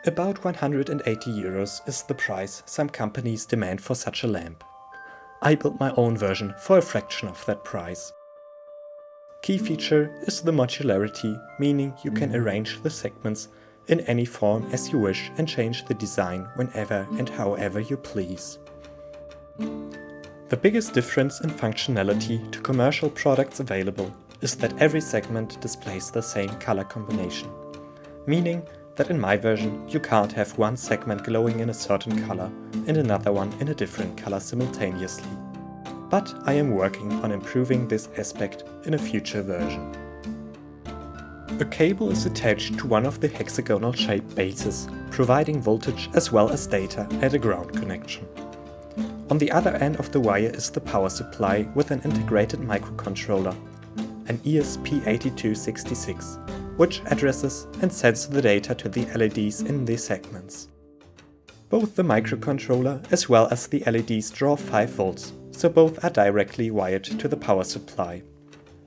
About 180 euros is the price some companies demand for such a lamp. I built my own version for a fraction of that price. Key feature is the modularity, meaning you can arrange the segments in any form as you wish and change the design whenever and however you please. The biggest difference in functionality to commercial products available is that every segment displays the same color combination, meaning that in my version you can't have one segment glowing in a certain color and another one in a different color simultaneously. But I am working on improving this aspect in a future version. A cable is attached to one of the hexagonal shaped bases, providing voltage as well as data at a ground connection. On the other end of the wire is the power supply with an integrated microcontroller, an ESP8266, which addresses and sends the data to the LEDs in the segments. Both the microcontroller as well as the LEDs draw 5 volts, so both are directly wired to the power supply.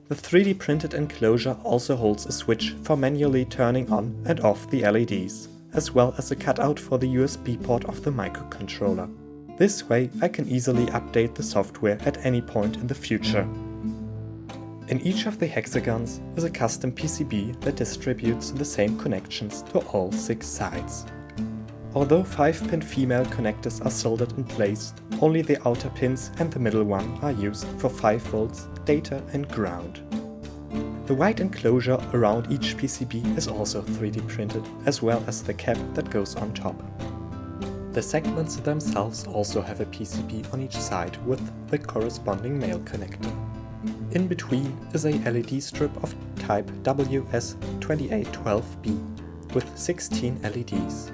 The 3D printed enclosure also holds a switch for manually turning on and off the LEDs, as well as a cutout for the USB port of the microcontroller. This way I can easily update the software at any point in the future. In each of the hexagons is a custom PCB that distributes the same connections to all 6 sides. Although 5-pin female connectors are soldered in place, only the outer pins and the middle one are used for 5 volts, data and ground. The white enclosure around each PCB is also 3D printed, as well as the cap that goes on top. The segments themselves also have a PCB on each side with the corresponding male connector. In between is a LED strip of type WS2812B with 16 LEDs.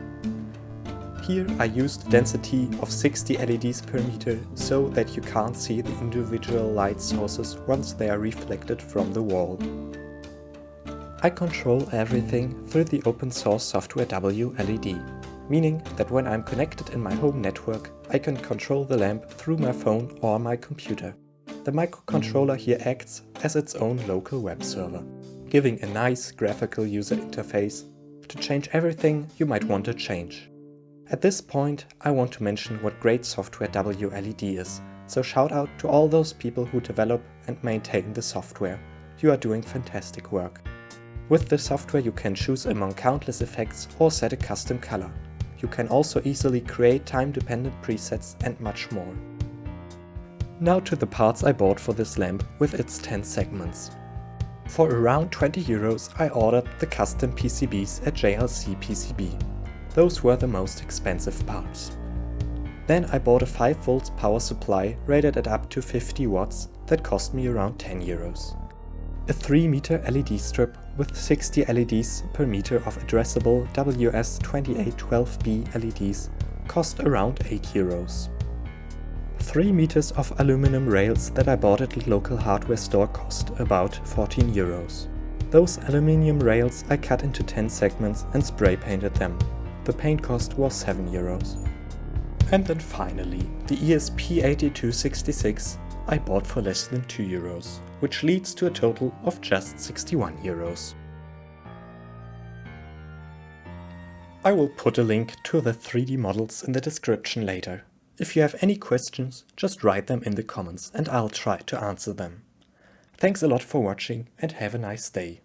Here I used a density of 60 LEDs per meter so that you can't see the individual light sources once they are reflected from the wall. I control everything through the open source software WLED, meaning that when I'm connected in my home network, I can control the lamp through my phone or my computer. The microcontroller here acts as its own local web server, giving a nice graphical user interface to change everything you might want to change. At this point, I want to mention what great software WLED is, so shout out to all those people who develop and maintain the software. You are doing fantastic work. With the software you can choose among countless effects or set a custom color. You can also easily create time-dependent presets and much more. Now to the parts I bought for this lamp with its 10 segments. For around 20 euros I ordered the custom PCBs at JLC PCB. Those were the most expensive parts. Then I bought a 5 volts power supply rated at up to 50 watts that cost me around 10 euros. A 3 meter LED strip with 60 LEDs per meter of addressable WS2812B LEDs cost around 8 euros. 3 meters of aluminum rails that I bought at the local hardware store cost about 14 euros. Those aluminum rails I cut into 10 segments and spray painted them. The paint cost was 7 euros. And then finally, the ESP8266 I bought for less than 2 euros, which leads to a total of just 61 euros. I will put a link to the 3D models in the description later. If you have any questions, just write them in the comments and I'll try to answer them. Thanks a lot for watching and have a nice day.